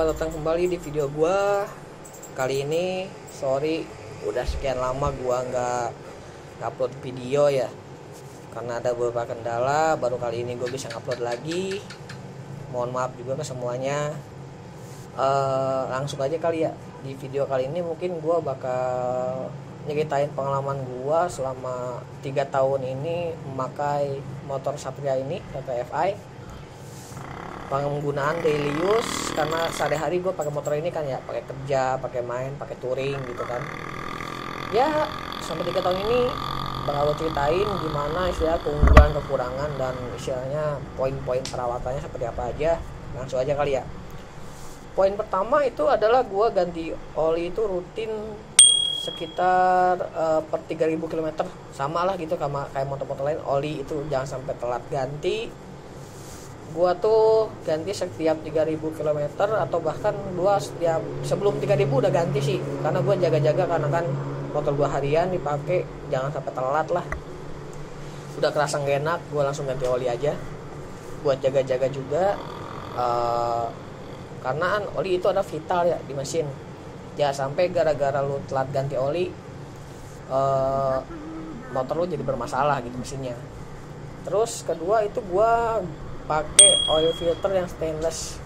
selamat datang kembali di video gua. Kali ini sorry udah sekian lama gua nggak upload video ya, karena ada beberapa kendala. Baru kali ini gue bisa upload lagi. Mohon maaf juga ke semuanya. Langsung aja kali ya. Di video kali ini mungkin gua bakal nyeritain pengalaman gua selama 3 tahun ini memakai motor Satria ini, Satria FI. Penggunaan daily use, karena sehari-hari gue pakai motor ini kan ya, pakai kerja, pakai main, pakai touring gitu kan. Ya sampai 3 tahun ini bakal gue ceritain gimana istilah keunggulan, kekurangan, dan istilahnya poin-poin perawatannya seperti apa aja. Langsung aja kali ya. Poin pertama itu adalah gue ganti oli itu rutin sekitar per 3000 km. Sama lah gitu sama kayak motor-motor lain, oli itu jangan sampai telat ganti. Gua tuh ganti setiap 3000 km atau bahkan gua setiap sebelum 3000 udah ganti sih, karena gua jaga-jaga, karena kan motor gua harian dipakai, jangan sampai telat lah. Udah kerasa gak enak, gua langsung ganti oli aja buat jaga-jaga juga. Karena kan oli itu ada vital ya di mesin, ya sampai gara-gara lu telat ganti oli motor lu jadi bermasalah gitu mesinnya. Terus kedua itu gua pakai oil filter yang stainless.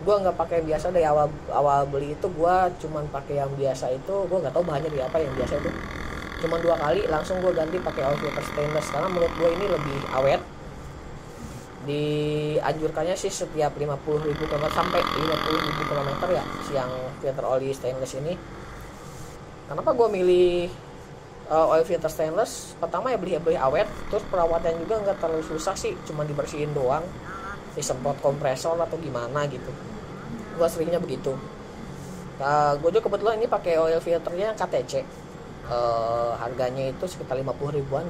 Gua nggak pakai yang biasa. Dari awal beli itu gua cuman pakai yang biasa itu. Gua nggak tahu bahannya dari apa yang biasa itu. Cuman 2 kali langsung gua ganti pakai oil filter stainless, karena menurut gua ini lebih awet. Dianjurkannya sih setiap 50.000 km sampai 50.000 km ya, yang filter oli stainless ini. Kenapa gua milih oil filter stainless? Pertama ya beli awet, terus perawatan juga nggak terlalu susah sih, cuma dibersihin doang, disemprot kompresor atau gimana gitu. Gua seringnya begitu. Gue juga kebetulan ini pakai oil filternya KTC. Harganya itu sekitar 50 ribuan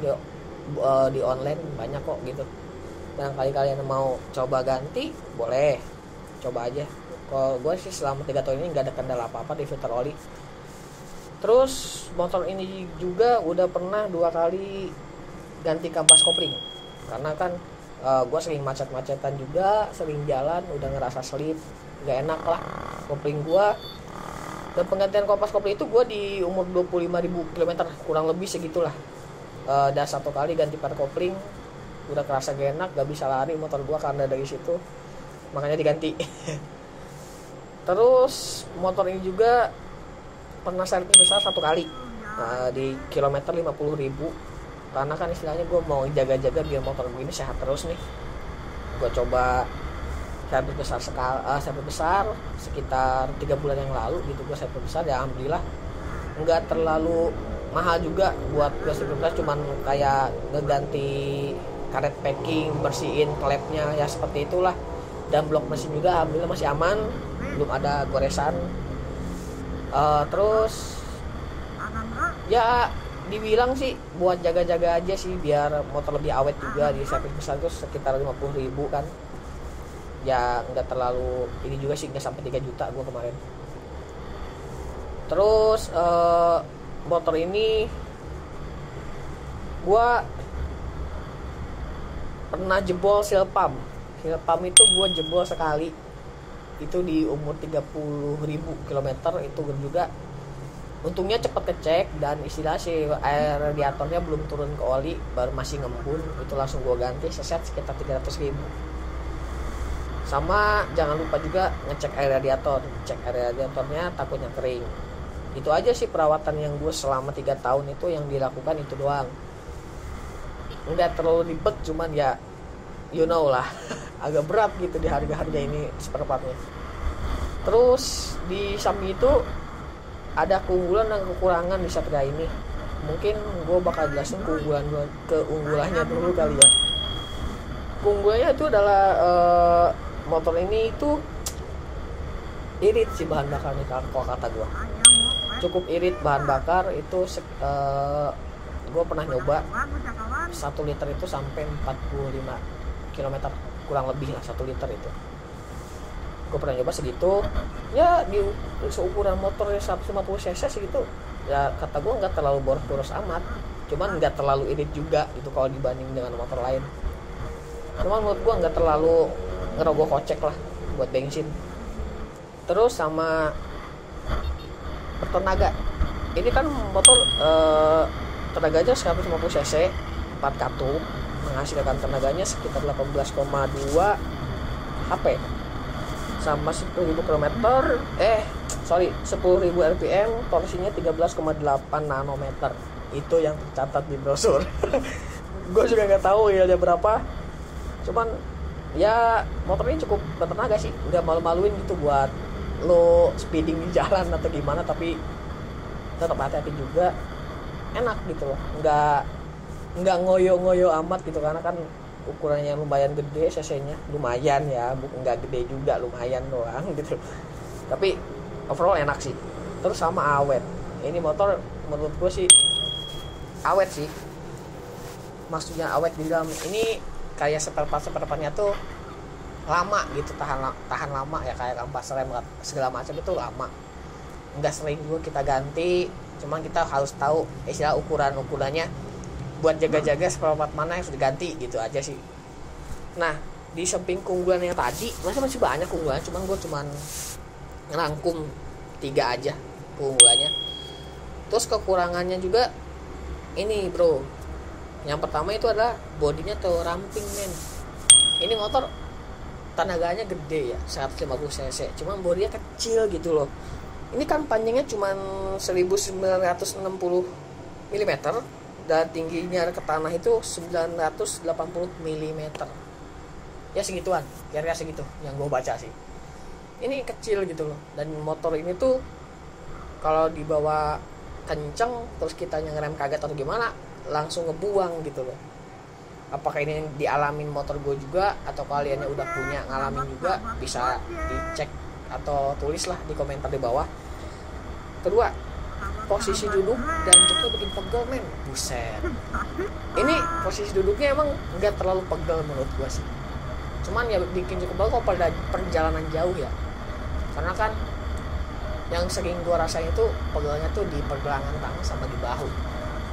di online, banyak kok gitu. Dan kali kalian mau coba ganti, boleh coba aja. Kalau gue sih selama 3 tahun ini nggak ada kendala apa-apa di filter oli. Terus motor ini juga udah pernah 2 kali ganti kampas kopling, karena kan gue sering macet-macetan juga, sering jalan, udah ngerasa slip, gak enak lah kopling gue. Dan penggantian kampas kopling itu gue di umur 25.000 km, kurang lebih segitulah. Dan 1 kali ganti par kopling, udah kerasa gak enak, gak bisa lari motor gue karena dari situ, makanya diganti. Terus motor ini juga pernah servis besar 1 kali di kilometer 50.000, karena kan istilahnya gue mau jaga-jaga biar motor gue ini sehat terus nih. Gue coba servis besar sekitar 3 bulan yang lalu gitu. Gue servis besar ya, alhamdulillah nggak terlalu mahal juga buat gue servis besar, cuman kayak ngeganti karet packing, bersihin klepnya ya, seperti itulah. Dan blok mesin juga alhamdulillah masih aman, belum ada goresan. Terus ya dibilang sih buat jaga-jaga aja sih, biar motor lebih awet juga. Di servis besar itu sekitar 50.000 kan, ya nggak terlalu ini juga sih, nggak sampai 3 juta gue kemarin. Terus motor ini gue pernah jebol seal pump itu gue jebol sekali, itu di umur 30.000 km. Itu juga untungnya cepat kecek, dan istilah si air radiatornya belum turun ke oli, baru masih ngembun, itu langsung gue ganti seset sekitar 300.000. Sama jangan lupa juga ngecek air radiator, cek air radiatornya takutnya kering. Itu aja sih perawatan yang gue selama 3 tahun itu yang dilakukan, itu doang. Nggak terlalu ribet, cuman ya you know lah agak berat gitu di harga-harga ini spare partnya. Terus di samping itu ada keunggulan dan kekurangan di Satria ini. Mungkin gue bakal jelasin keunggulannya dulu kali ya. Keunggulannya itu adalah motor ini itu irit sih bahan bakarnya, kalau kata gue. Cukup irit bahan bakar itu. Gue pernah nyoba 1 liter itu sampai 45 km, kurang lebih lah 1 liter itu. Gue pernah nyoba segitu ya, di seukuran motor 150 cc segitu ya, kata gue nggak terlalu boros-boros amat, cuman nggak terlalu irit juga itu kalau dibanding dengan motor lain. Cuman menurut gue nggak terlalu ngerogoh kocek lah buat bensin. Terus sama bertenaga. Ini kan motor tenaganya 150 cc 4 katup, menghasilkan tenaganya sekitar 18,2 HP sama 10.000 km 10.000 rpm, torsinya 13,8 nanometer. Itu yang tercatat di brosur. Gue juga nggak tahu ya ada berapa, cuman ya motor ini cukup bertenaga sih, udah malu-maluin gitu buat lo speeding di jalan atau gimana, tapi tetap hati-hati juga, enak gitu loh, nggak ngoyo-ngoyo amat gitu, karena kan ukurannya lumayan gede, cc-nya lumayan ya, bukan nggak gede juga, lumayan doang gitu, tapi overall enak sih. Terus sama awet, ini motor menurut gue sih awet sih, maksudnya awet di dalam ini kayak spare-partnya tuh lama gitu, tahan lama ya, kayak kampas rem segala macam itu lama, nggak sering juga kita ganti, cuman kita harus tahu istilah ukurannya buat jaga-jaga spare part mana yang sudah diganti gitu aja sih. Nah, di samping keunggulan yang tadi masih banyak keunggulan, cuman gue ngerangkum 3 aja keunggulannya. Terus kekurangannya juga ini bro, yang pertama itu adalah bodinya tuh ramping men. Ini motor tenaganya gede ya, 150 cc, cuman bodinya kecil gitu loh. Ini kan panjangnya cuman 1960 mm dan tingginya ke tanah itu 980 mm. Ya segituan, kira-kira segitu yang gue baca sih. Ini kecil gitu loh, dan motor ini tuh kalau dibawa kenceng terus kita ngerem kaget atau gimana langsung ngebuang gitu loh. Apakah ini dialamin motor gue juga, atau kalian yang udah punya ngalamin juga, bisa dicek atau tulislah di komentar di bawah. Kedua, posisi duduk dan joknya bikin pegel men, buset. Ini posisi duduknya emang nggak terlalu pegel menurut gue sih, cuman ya bikin cukup pegel kalau pada perjalanan jauh ya, karena kan yang sering gue rasain itu pegelnya tuh di pergelangan tangan sama di bahu.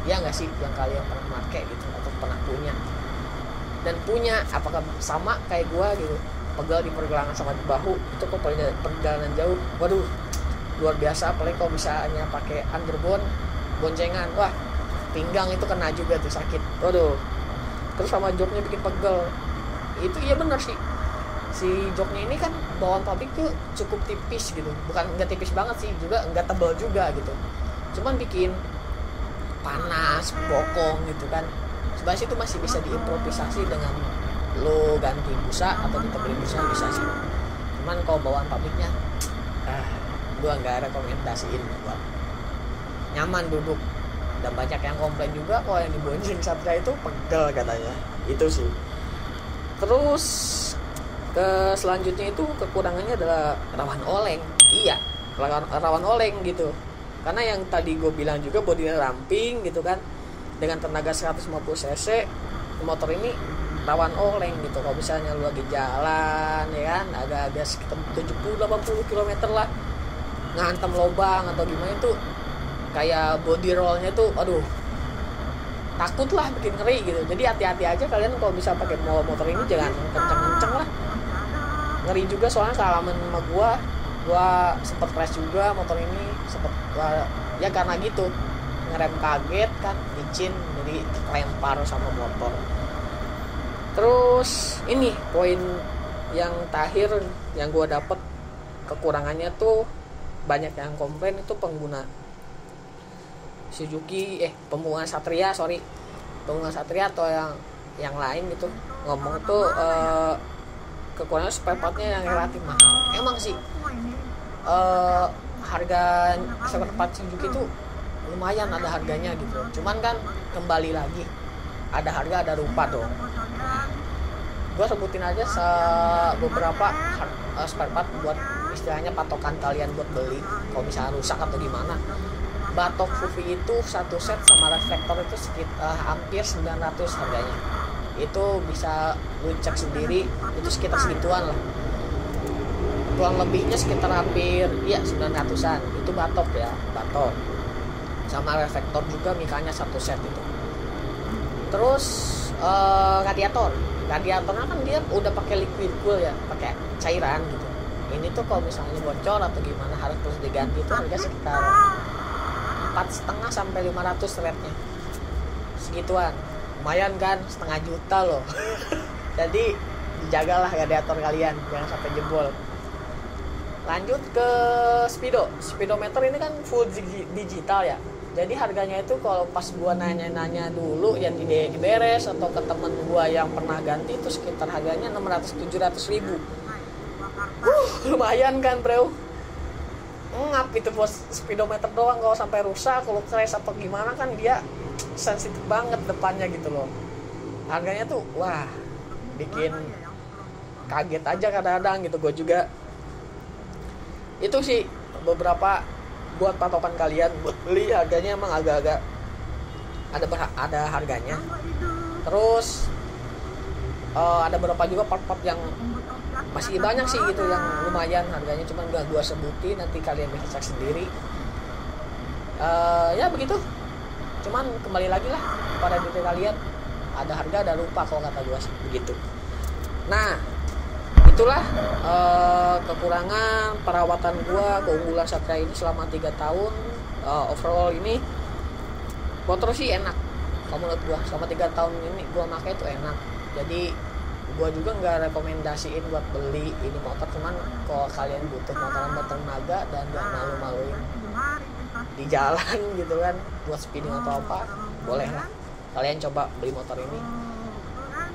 Ya nggak sih, yang kalian pernah pakai gitu atau pernah punya, apakah sama kayak gue gitu, pegel di pergelangan sama di bahu itu kok perjalanan jauh, waduh luar biasa. Apalagi kalau misalnya pakai underbone boncengan, wah pinggang itu kena juga tuh, sakit, waduh. Terus sama joknya bikin pegel, itu iya benar sih, si joknya ini kan bawaan pabrik tuh cukup tipis gitu, bukan nggak tipis banget sih, juga nggak tebal juga gitu, cuman bikin panas, bokong gitu kan. Sebenarnya itu masih bisa diimprovisasi dengan lo ganti busa atau ditebelin busa, bisa sih. Cuman kalau bawaan pabriknya gue nggak rekomendasiin buat nyaman duduk, dan banyak yang komplain juga kalau yang di Bonjing Satria itu pegel katanya, itu sih. Terus selanjutnya itu kekurangannya adalah rawan oleng. Iya, rawan oleng gitu, karena yang tadi gue bilang juga bodinya ramping gitu kan, dengan tenaga 150 cc motor ini rawan oleng gitu. Kalau misalnya lu lagi jalan ya kan, agak-agak sekitar 70-80 km lah, ngantem lobang atau gimana itu kayak body rollnya tuh aduh, takut lah, bikin ngeri gitu. Jadi hati-hati aja kalian kalau bisa pakai motor ini, jangan kenceng-kenceng lah, ngeri juga. Soalnya kealaman sama gua sempet crash juga motor ini, ya karena gitu, ngerem kaget kan, licin, jadi lempar sama motor. Terus ini poin yang terakhir yang gua dapet kekurangannya tuh, banyak yang komplain itu pengguna pengguna Satria atau yang lain gitu, ngomong tuh kekurangan spare partnya yang relatif mahal. Emang sih harga spare part Suzuki itu lumayan, ada harganya gitu, cuman kan kembali lagi ada harga ada rupa dong. Gue sebutin aja beberapa spare part buat istilahnya patokan kalian buat beli kalau misalnya rusak atau gimana. Batok Fufi itu satu set sama reflektor itu sekitar hampir 900 harganya. Itu bisa lu cek sendiri, itu sekitar segituan lah. Kurang lebihnya sekitar hampir 900-an. Itu batok ya, batok. Sama reflektor juga mikanya satu set itu. Terus radiatornya kan dia udah pakai liquid cool ya, pakai cairan gitu. ini tuh kalau misalnya bocor atau gimana harus terus diganti itu harga sekitar 4,5 sampai 500 rate-nya, segituan. Lumayan kan, setengah juta loh. Jadi dijagalah radiator kalian jangan sampai jebol. Lanjut ke speedometer ini kan full digital ya. Jadi harganya itu kalau pas gua nanya-nanya dulu yang di beres atau ke temen gua yang pernah ganti itu sekitar harganya 600-700 ribu. Lumayan kan bro. Ngap itu bos, speedometer doang, kalau sampai rusak, kalau crash apa gimana kan dia sensitif banget depannya gitu loh. Harganya tuh wah bikin kaget aja kadang-kadang gitu. Gue juga itu sih beberapa buat patokan kalian buat beli, harganya emang agak-agak ada harganya. Terus ada beberapa juga part-part yang masih banyak sih gitu yang lumayan harganya, cuman gak gua sebutin, nanti kalian bisa cek sendiri. Ya begitu, cuman kembali lagi lah pada diri kalian, ada harga ada lupa kalau kata gua sih begitu. Nah itulah kekurangan perawatan gua keunggulan Satria ini selama 3 tahun. Overall ini motor sih enak kalau menurut gua, selama 3 tahun ini gua pakai itu enak. Jadi gua juga nggak rekomendasiin buat beli ini motor, cuman kalau kalian butuh motoran bertenaga dan gak malu-maluin di jalan gitu kan buat speeding atau apa, boleh lah kalian coba beli motor ini.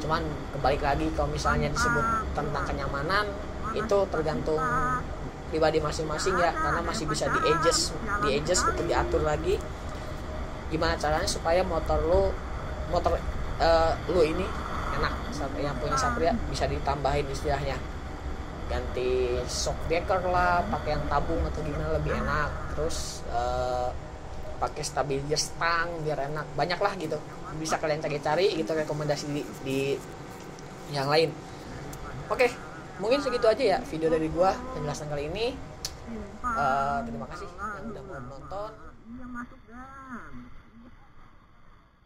Cuman kembali lagi kalau misalnya disebut tentang kenyamanan itu tergantung pribadi masing-masing ya, karena masih bisa di adjust untuk diatur lagi gimana caranya supaya motor lu ini enak. Yang punya Satria bisa ditambahin istilahnya ganti shock breaker lah, pakai yang tabung atau gimana lebih enak. Terus pakai stabilizer stang biar enak, banyak lah gitu, bisa kalian cari-cari gitu rekomendasi di yang lain. Oke, mungkin segitu aja ya video dari gua penjelasan kali ini. Terima kasih yang udah mau nonton.